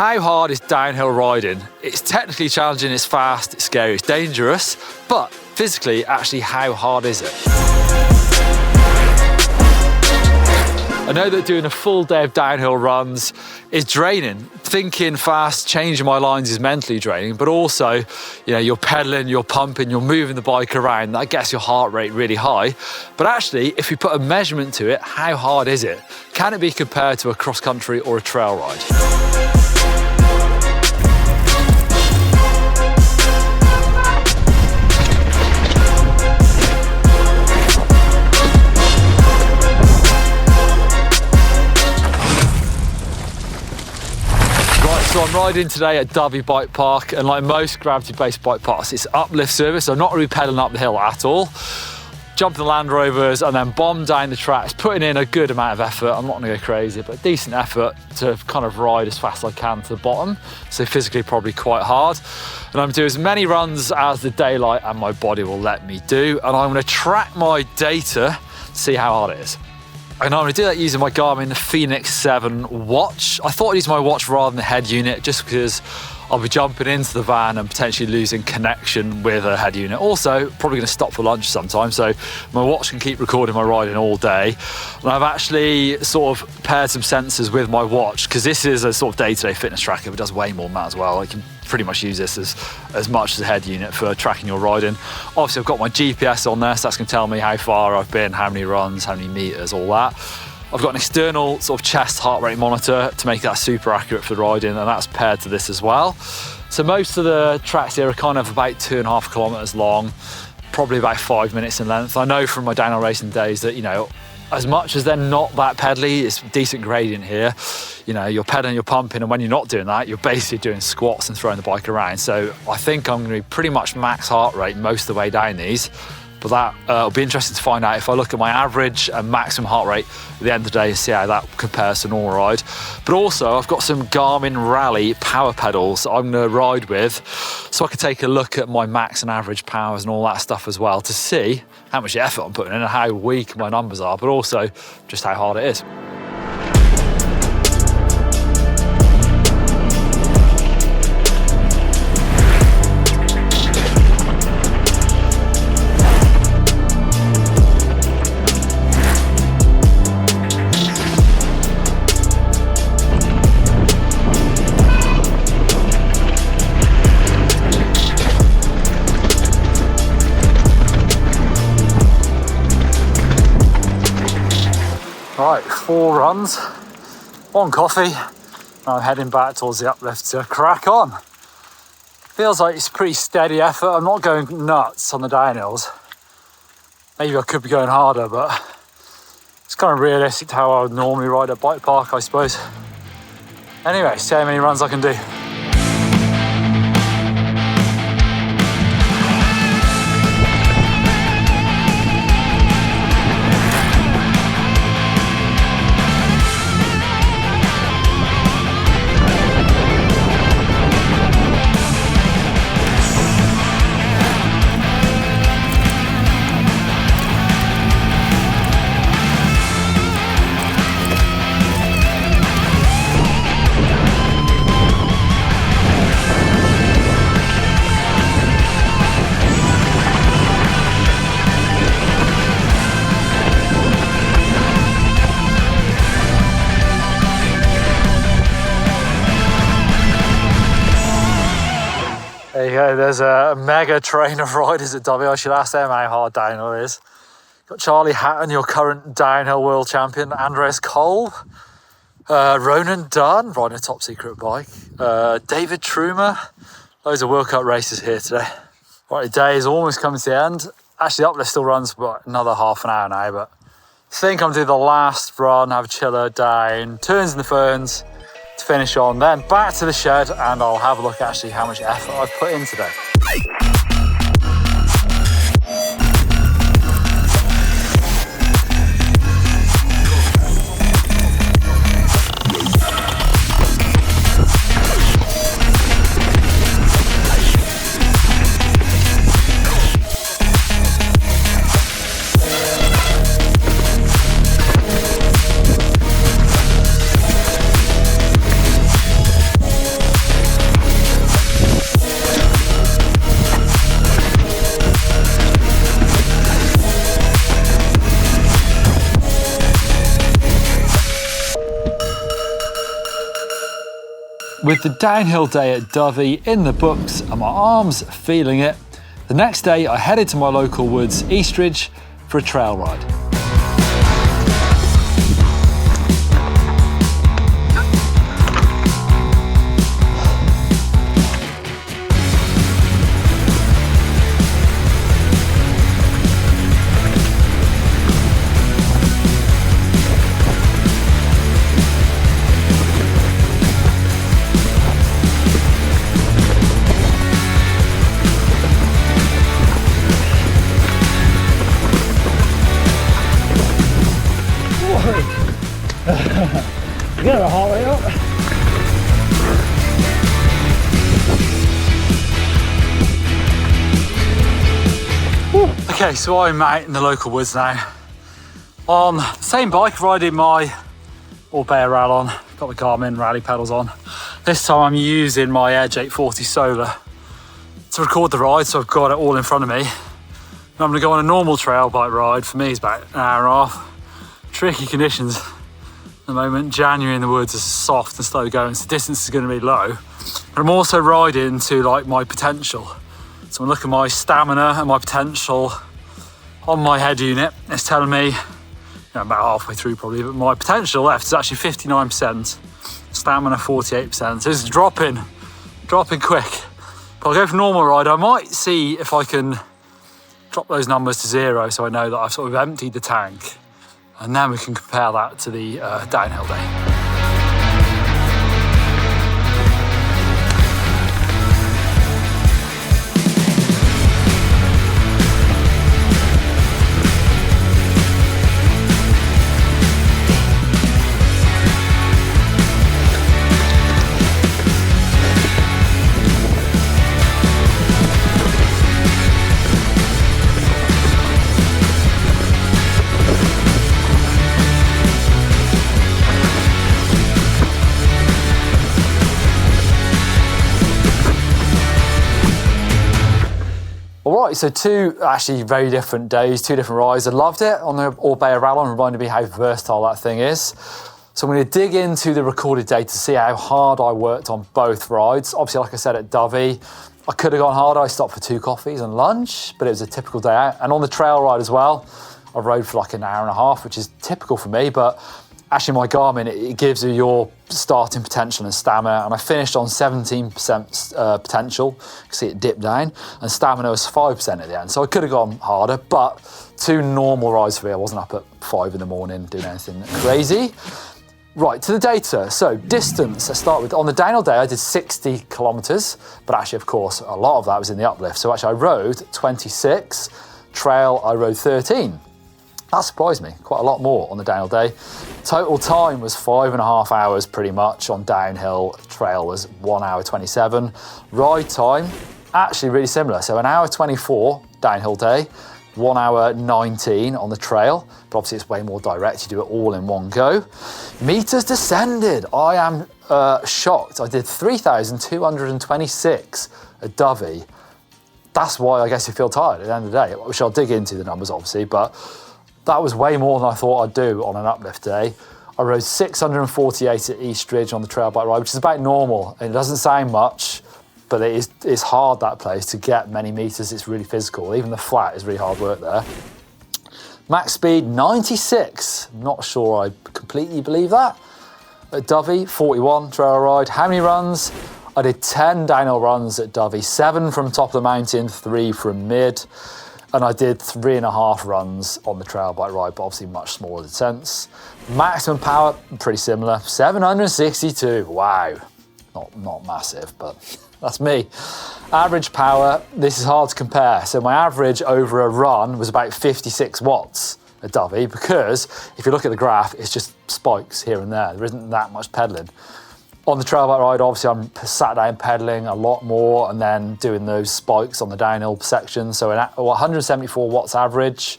How hard is downhill riding? It's technically challenging, it's fast, it's scary, it's dangerous, but physically, actually, how hard is it? I know that doing a full day of downhill runs is draining. Thinking fast, changing my lines is mentally draining, but also, you know, you're pedaling, you're pumping, you're moving the bike around. That gets your heart rate really high. But actually, if you put a measurement to it, how hard is it? Can it be compared to a cross country or a trail ride? So I'm riding today at Donoghue Bike Park, and like most gravity-based bike parks, it's uplift service, so I'm not really pedalling up the hill at all. Jumping the Land Rovers and then bomb down the tracks, putting in a good amount of effort. I'm not gonna go crazy, but decent effort to kind of ride as fast as I can to the bottom. So physically probably quite hard. And I'm gonna do as many runs as the daylight and my body will let me do. And I'm gonna track my data to see how hard it is. And I'm going to do that using my Garmin Fenix 7 watch. I thought I'd use my watch rather than the head unit just because I'll be jumping into the van and potentially losing connection with a head unit. Also, probably going to stop for lunch sometime, so my watch can keep recording my riding all day. And I've actually sort of paired some sensors with my watch because this is a sort of day-to-day fitness tracker, but does way more than that as well. I can pretty much use this as much as a head unit for tracking your riding. Obviously, I've got my GPS on there, so that's going to tell me how far I've been, how many runs, how many meters, all that. I've got an external sort of chest heart rate monitor to make that super accurate for the riding, and that's paired to this as well. So most of the tracks here are kind of about 2.5 kilometers long, probably about 5 minutes in length. I know from my downhill racing days that, you know, as much as they're not that pedally, it's decent gradient here. You know, you're pedaling, you're pumping, and when you're not doing that, you're basically doing squats and throwing the bike around. So I think I'm going to be pretty much max heart rate most of the way down these. But that will be interesting to find out if I look at my average and maximum heart rate at the end of the day, see how that compares to normal ride. But also, I've got some Garmin Rally Power pedals that I'm going to ride with, so I can take a look at my max and average powers and all that stuff as well to see how much effort I'm putting in and how weak my numbers are, but also just how hard it is. Right, 4 runs, 1 coffee, and I'm heading back towards the uplift to crack on. Feels like it's pretty steady effort. I'm not going nuts on the downhills. Maybe I could be going harder, but it's kind of realistic to how I would normally ride a bike park, I suppose. Anyway, see how many runs I can do. There you go, there's a mega train of riders at Donoghue. I should ask them how hard downhill is. Got Charlie Hatton, your current downhill world champion, Andreas Cole, Ronan Dunn, riding a top secret bike, David Trumer, loads of World Cup races here today. Right, the day is almost coming to the end. Actually, the uplift still runs for another half an hour now, but I think I'm doing the last run, have a chiller down, turns in the ferns, to finish on, then back to the shed, and I'll have a look actually how much effort I've put in today. With the downhill day at Donoghue in the books and my arms feeling it, the next day I headed to my local woods, Eastridge, for a trail ride. Get a heart rate up. Okay, so I'm out in the local woods now on the same bike, riding my all-bear rail on. Got the Garmin Rally pedals on. This time I'm using my Edge 840 Solar to record the ride, so I've got it all in front of me. And I'm going to go on a normal trail bike ride. For me, it's about an hour and a half. Tricky conditions at the moment. January in the woods is soft and slow going, so distance is going to be low. But I'm also riding to like my potential. So I'm looking at my stamina and my potential on my head unit. It's telling me, about halfway through probably, but my potential left is actually 59%, stamina 48%. So it's dropping quick. But I'll go for normal ride. I might see if I can drop those numbers to 0 so I know that I've sort of emptied the tank. And then we can compare that to the downhill day. All right, so two actually very different days, two different rides. I loved it on the all-bear Rally, reminded me how versatile that thing is. So I'm going to dig into the recorded data to see how hard I worked on both rides. Obviously, like I said, at Donoghue, I could have gone harder. I stopped for 2 coffees and lunch, but it was a typical day out. And on the trail ride as well, I rode for like an hour and a half, which is typical for me, but actually my Garmin, it gives you your starting potential and stamina, and I finished on 17% potential. You can see it dip down, and stamina was 5% at the end. So I could have gone harder, but 2 normal rides for me. I wasn't up at 5 in the morning doing anything crazy. Right, to the data. So distance, let's start with, on the downhill day, I did 60 kilometers, but actually, of course, a lot of that was in the uplift. So actually I rode 26, trail, I rode 13. That surprised me, quite a lot more on the downhill day. Total time was 5.5 hours pretty much on downhill. Trail was 1 hour 27. Ride time, actually really similar. So 1 hour 24 downhill day, 1 hour 19 on the trail, but obviously it's way more direct. You do it all in one go. Meters descended, I am shocked. I did 3,226 at Donoghue. That's why I guess you feel tired at the end of the day, which I'll dig into the numbers obviously, but that was way more than I thought I'd do on an uplift day. I rode 648 at Eastridge on the trail bike ride, which is about normal. It doesn't sound much, but it's hard, that place, to get many meters. It's really physical. Even the flat is really hard work there. Max speed 96. Not sure I completely believe that. At Donoghue, 41 trail ride. How many runs? I did 10 downhill runs at Donoghue, 7 from top of the mountain, 3 from mid. And I did 3.5 runs on the trail bike ride, but obviously much smaller descents. Maximum power, pretty similar, 762. Wow, not massive, but that's me. Average power, this is hard to compare. So my average over a run was about 56 watts at Donoghue, because if you look at the graph, it's just spikes here and there. There isn't that much pedaling. On the trail bike ride, obviously I'm sat down pedaling a lot more and then doing those spikes on the downhill section. So 174 watts average.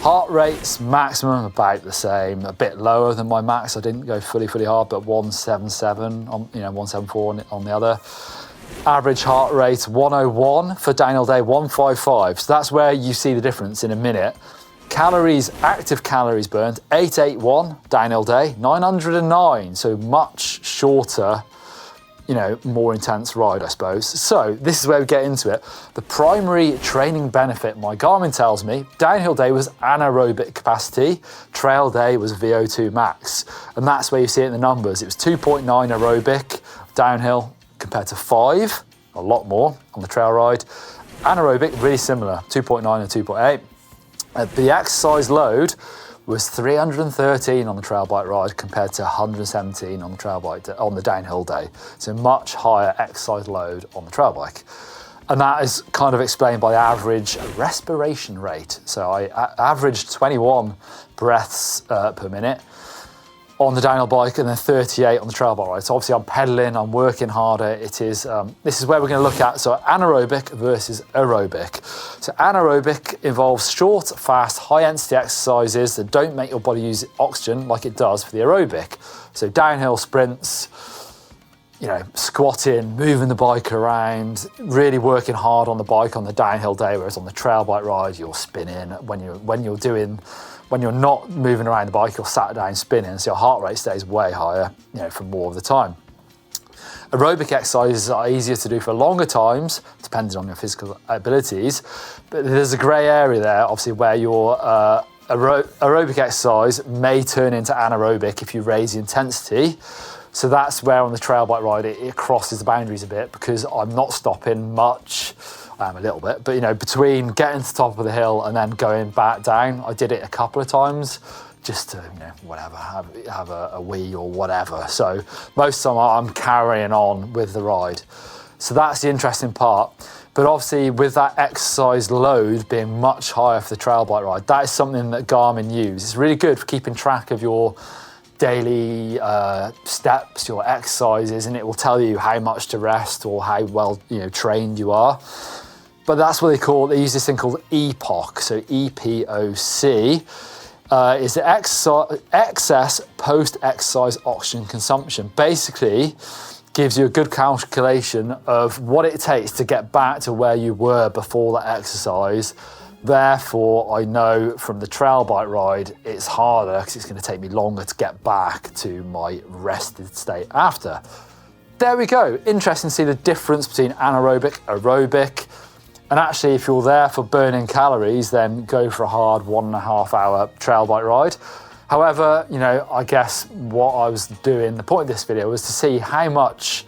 Heart rates maximum about the same, a bit lower than my max. I didn't go fully hard, but 177 on, 174 on the other. Average heart rate 101 for downhill day, 155. So that's where you see the difference in a minute. Calories, active calories burned, 881 downhill day, 909, so much shorter you know, more intense ride, I suppose. So this is where we get into it. The primary training benefit, my Garmin tells me, downhill day was anaerobic capacity, trail day was VO2 max. And that's where you see it in the numbers. It was 2.9 aerobic downhill compared to 5, a lot more on the trail ride. Anaerobic, really similar, 2.9 and 2.8. The exercise load was 313 on the trail bike ride compared to 117 on the trail bike on the downhill day. So much higher exercise load on the trail bike. And that is kind of explained by the average respiration rate. So I averaged 21 breaths per minute on the downhill bike and then 38 on the trail bike ride. So obviously I'm pedaling, I'm working harder. It is, this is where we're gonna look at, so anaerobic versus aerobic. So anaerobic involves short, fast, high intensity exercises that don't make your body use oxygen like it does for the aerobic. So downhill sprints, you know, squatting, moving the bike around, really working hard on the bike on the downhill day, whereas on the trail bike ride, you're spinning. When you're not moving around the bike, you're sat down spinning, so your heart rate stays way higher, you know, for more of the time. Aerobic exercises are easier to do for longer times, depending on your physical abilities, but there's a grey area there, obviously, where your aerobic exercise may turn into anaerobic if you raise the intensity. So that's where on the trail bike ride it crosses the boundaries a bit, because I'm not stopping much. A little bit, but you know, between getting to the top of the hill and then going back down, I did it a couple of times just to, you know, whatever, have a wee or whatever. So most of the time I'm carrying on with the ride. So that's the interesting part. But obviously with that exercise load being much higher for the trail bike ride, that is something that Garmin use. It's really good for keeping track of your daily steps, your exercises, and it will tell you how much to rest or how well, you know, trained you are. But that's what they use this thing called EPOC, so EPOC, is the excess post-exercise oxygen consumption. Basically, gives you a good calculation of what it takes to get back to where you were before that exercise. Therefore, I know from the trail bike ride, it's harder because it's going to take me longer to get back to my rested state after. There we go. Interesting to see the difference between anaerobic, aerobic. And actually, if you're there for burning calories, then go for a hard 1.5 hour trail bike ride. However, you know, I guess what I was doing, the point of this video was to see how much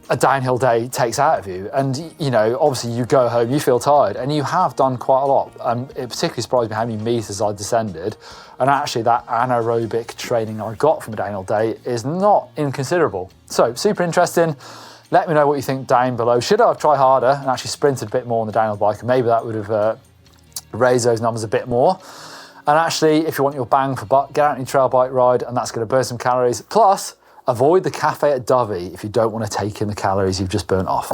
a downhill day takes out of you. And, you know, obviously you go home, you feel tired, and you have done quite a lot. It particularly surprised me how many meters I descended. And actually that anaerobic training I got from a downhill day is not inconsiderable. So super interesting. Let me know what you think down below. Should I have tried harder and actually sprinted a bit more on the downhill bike? And maybe that would have raised those numbers a bit more. And actually, if you want your bang for buck, get out on your trail bike ride, and that's going to burn some calories. Plus, avoid the cafe at Donoghue if you don't want to take in the calories you've just burnt off.